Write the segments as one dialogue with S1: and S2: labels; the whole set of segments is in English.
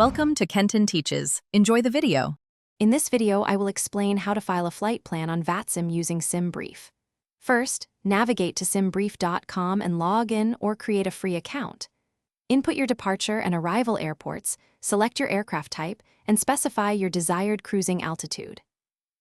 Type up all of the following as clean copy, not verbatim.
S1: Welcome to Kenton Teaches. Enjoy the video.
S2: In this video, I will explain how to file a flight plan on Vatsim using Simbrief. First, navigate to simbrief.com and log in or create a free account. Input your departure and arrival airports, select your aircraft type, and specify your desired cruising altitude.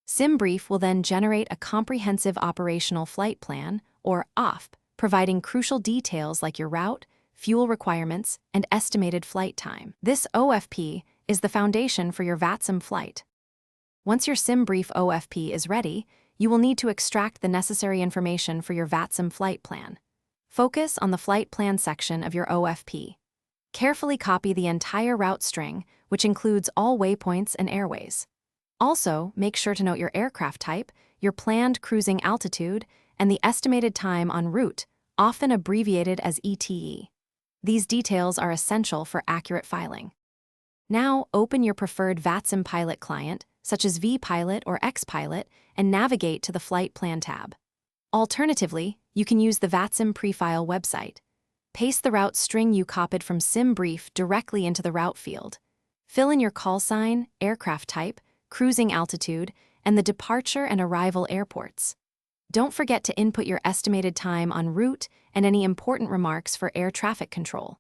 S2: Simbrief will then generate a comprehensive operational flight plan, or OFP, providing crucial details like your route, fuel requirements, and estimated flight time. This OFP is the foundation for your Vatsim flight. Once your Simbrief OFP is ready, you will need to extract the necessary information for your Vatsim flight plan. Focus on the flight plan section of your OFP. Carefully copy the entire route string, which includes all waypoints and airways. Also, make sure to note your aircraft type, your planned cruising altitude, and the estimated time en route, often abbreviated as ETE. These details are essential for accurate filing. Now, open your preferred Vatsim pilot client, such as vPilot or xPilot, and navigate to the Flight Plan tab. Alternatively, you can use the Vatsim prefile website. Paste the route string you copied from Simbrief directly into the route field. Fill in your call sign, aircraft type, cruising altitude, and the departure and arrival airports. Don't forget to input your estimated time en route and any important remarks for air traffic control.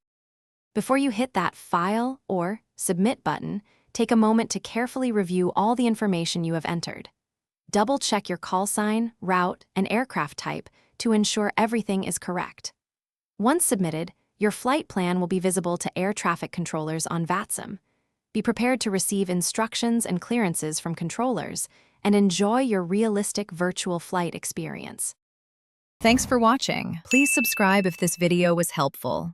S2: Before you hit that File or Submit button, take a moment to carefully review all the information you have entered. Double-check your call sign, route, and aircraft type to ensure everything is correct. Once submitted, your flight plan will be visible to air traffic controllers on Vatsim. Be prepared to receive instructions and clearances from controllers and enjoy your realistic virtual flight experience.
S1: Thanks for watching. Please subscribe if this video was helpful.